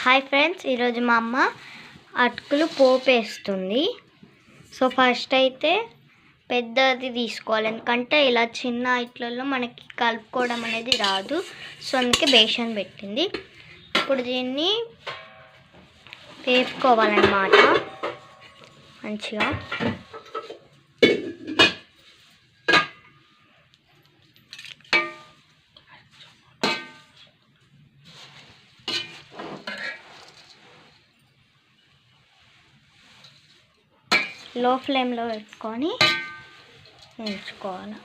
Hi friends, ఈరోజు మా అమ్మ అటుకులు పోపు వేస్తుంది. సో ఫస్ట్ అయితే పెద్దది తీసుకోవాలి, ఎందుకంటే ఇలా చిన్న ఇట్లలో మనకి కలుపుకోవడం అనేది రాదు. సో అందుకే బేషన్ పెట్టింది. ఇప్పుడు దీన్ని వేపుకోవాలన్నమాట మంచిగా. లో ఫ్లేమ్లో పెట్టుకొని వేయించుకోవాలి.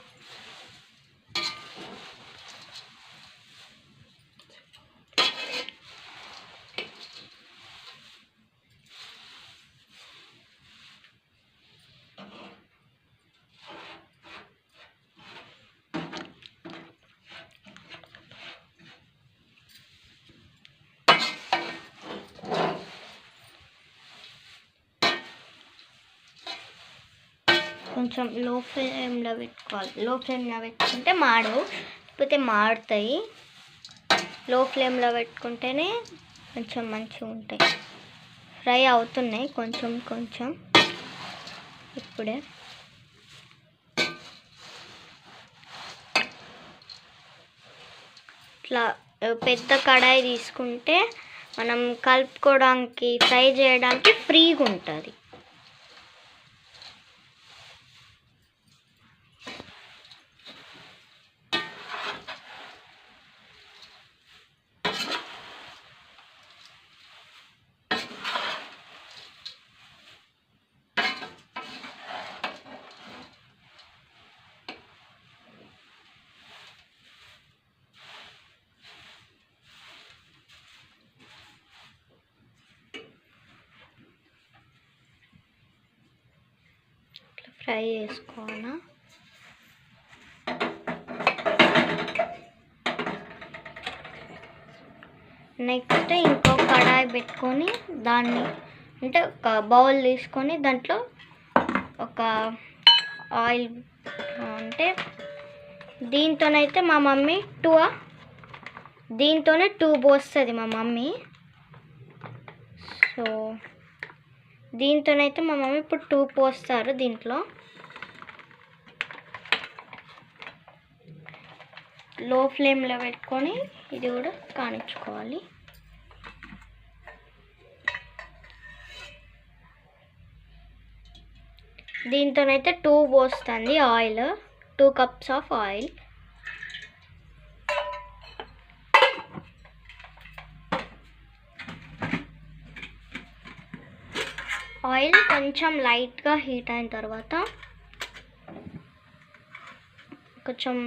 కొంచెం లో ఫ్లేమ్లో పెట్టుకోవాలి. లో ఫ్లేమ్లో పెట్టుకుంటే మాడవు, లేకపోతే మాడుతాయి. లో ఫ్లేమ్లో పెట్టుకుంటేనే కొంచెం మంచిగా ఉంటాయి. ఫ్రై అవుతున్నాయి కొంచెం కొంచెం ఇప్పుడే. ఇట్లా పెద్ద కడాయి తీసుకుంటే మనం కలుపుకోవడానికి ఫ్రై చేయడానికి ఫ్రీగా ఉంటుంది. ఫ్రై చేసుకోవాలా. నెక్స్ట్ ఇంకో కడాయి పెట్టుకొని దాన్ని అంటే ఒక బౌల్ తీసుకొని దాంట్లో ఒక ఆయిల్, అంటే దీంతోనైతే మా మమ్మీ దీంతోనే 2 పోస్తుంది మా మమ్మీ. సో దీంతోనైతే మా మమ్మీ ఇప్పుడు 2 పోస్తారు. దీంట్లో లో ఫ్లేమ్లో పెట్టుకొని ఇది కూడా కానిచ్చుకోవాలి. దీంతోనైతే 2 పోస్తుంది oil, 2 cups of oil. Oil కొంచెం లైట్గా హీట్ అయిన తర్వాత కొంచెం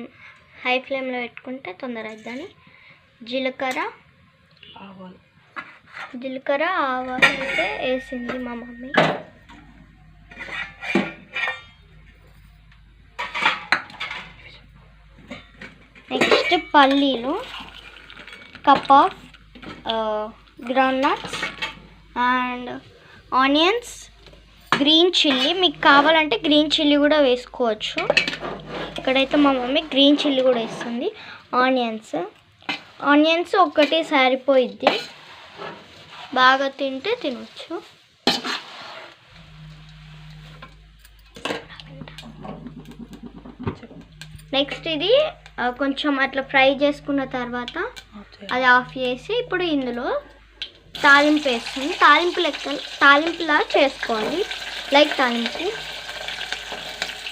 హై ఫ్లేమ్లో పెట్టుకుంటే తొందర అవుతుందని జీలకర్ర ఆవాలు అయితే వేసింది మా మమ్మీ. నెక్స్ట్ పల్లీలు, cup of ground nuts and onions, green chilli. మీకు కావాలంటే గ్రీన్ చిల్లీ కూడా వేసుకోవచ్చు. ఇక్కడైతే మా మమ్మీ గ్రీన్ చిల్లీ కూడా వేస్తుంది. ఆనియన్స్ ఒకటి సరిపోయిద్ది, బాగా తింటే తినొచ్చు. నెక్స్ట్ ఇది కొంచెం అట్లా ఫ్రై చేసుకున్న తర్వాత అది ఆఫ్ చేసి ఇప్పుడు ఇందులో తాలింపు వేస్తుంది. తాలింపులా చేసుకోవాలి, లైక్ తాలింపు.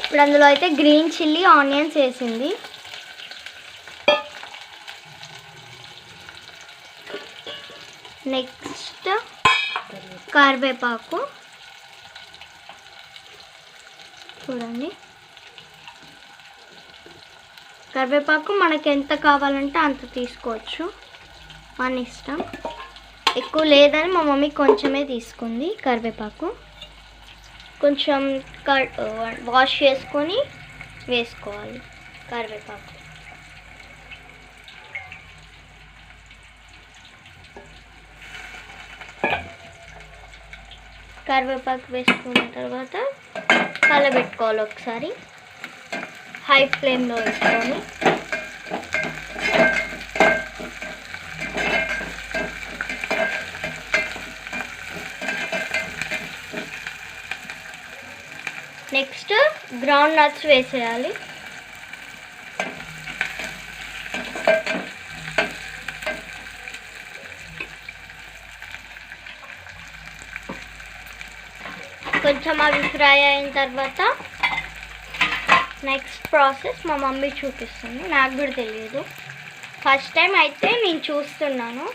ఇప్పుడు అందులో అయితే గ్రీన్ చిల్లీ, ఆనియన్స్ వేసింది. నెక్స్ట్ కరివేపాకు చూడండి. కరివేపాకు మనకి ఎంత కావాలంటే అంత తీసుకోవచ్చు, మన ఇష్టం. ఎక్కువ లేదని మా మమ్మీ కొంచెమే తీసుకుంది కరివేపాకు. కొంచెం వాష్ చేసుకొని వేసుకోవాలి కరివేపాకు. కరివేపాకు వేసుకున్న తర్వాత కలబెట్టుకోవాలి ఒకసారి హై ఫ్లేమ్లో పెట్టుకొని. నెక్స్ట్ గ్రౌండ్ నట్స్ వేసేయాలి. కొంచెం అవి ఫ్రై అయిన తర్వాత నెక్స్ట్ ప్రాసెస్ మా మమ్మీ చూపిస్తుంది. నాకు కూడా తెలియదు, ఫస్ట్ టైం అయితే నేను చూస్తున్నాను.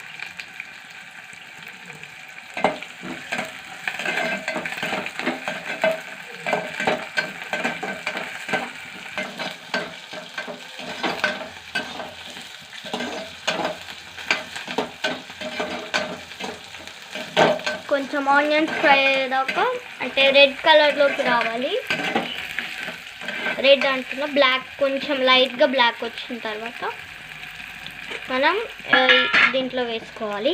కొంచెం ఆనియన్స్ ఫ్రై అయ్యేదాకా, అంటే రెడ్ కలర్లోకి రావాలి. రెడ్ అంటున్నా, బ్లాక్, కొంచెం లైట్గా బ్లాక్ వచ్చిన తర్వాత మనం దీంట్లో వేసుకోవాలి.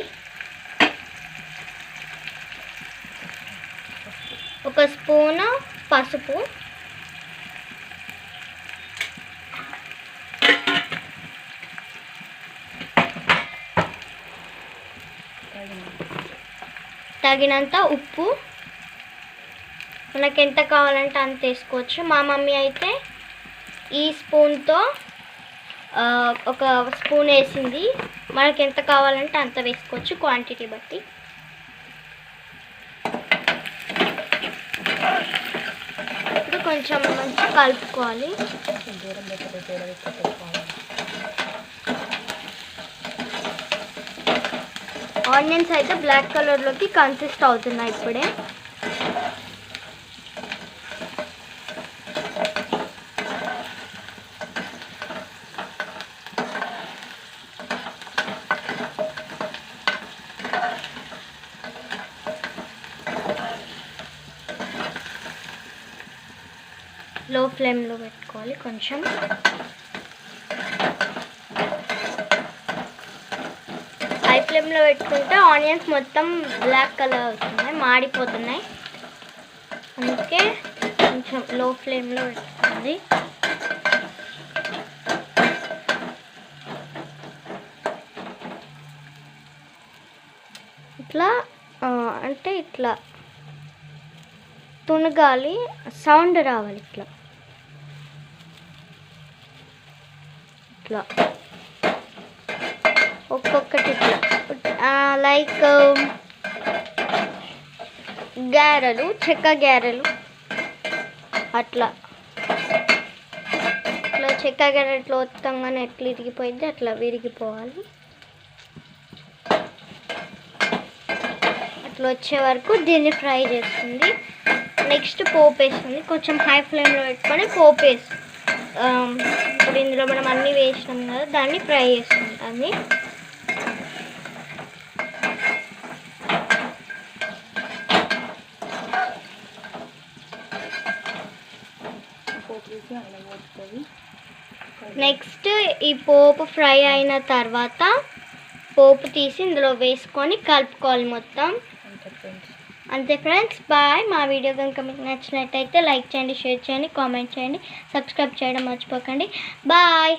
ఒక స్పూన్ పసుపు, తగినంత ఉప్పు, మనకి ఎంత కావాలంటే అంత వేసుకోవచ్చు. మా మమ్మీ అయితే ఈ స్పూన్తో ఒక స్పూన్ వేసింది. మనకి ఎంత కావాలంటే అంత వేసుకోవచ్చు, క్వాంటిటీ బట్టి. ఇప్పుడు కొంచెం మంచిగా కలుపుకోవాలి. ఆనియన్స్ అయితే బ్లాక్ కలర్లోకి కన్సిస్ట్ అవుతున్నాయి ఇప్పుడే. లో ఫ్లేమ్లో పెట్టుకోవాలి. కొంచెం హై ఫ్లేమ్లో పెట్టుకుంటే ఆనియన్స్ మొత్తం బ్లాక్ కలర్ అవుతున్నాయి, మాడిపోతున్నాయి. అందుకే కొంచెం లో ఫ్లేమ్లో పెట్టుకోండి. ఇట్లా అంటే ఇట్లా తునగాలి, సౌండ్ రావాలి. ఇట్లా ఇట్లా ఒక్కొక్కటి ఇట్లా లైక్ గారెలు, చెక్క గారెలు అట్లా. ఇట్లా చెక్క గారెలు ఇట్లా ఒత్తంగానే ఎట్లా విరిగిపోయింది అట్లా విరిగిపోవాలి. అట్లా వచ్చే వరకు దీన్ని ఫ్రై చేస్తుంది. నెక్స్ట్ పోపు వేస్తుంది. కొంచెం హై ఫ్లేమ్లో పెట్టుకొని పోపు వేసి, ఇప్పుడు ఇందులో మనం అన్నీ వేసినాం కదా, దాన్ని ఫ్రై చేసుకుంటుంది. నెక్స్ట్ ఈ పోపు ఫ్రై అయిన తర్వాత పోపు తీసి ఇందులో వేసుకొని కలుపుకోవాలి మొత్తం. అంతే ఫ్రెండ్స్, బాయ్. మా వీడియో కనుక మీకు నచ్చినట్టయితే లైక్ చేయండి, షేర్ చేయండి, కామెంట్ చేయండి, సబ్స్క్రైబ్ చేయడం మర్చిపోకండి. బాయ్.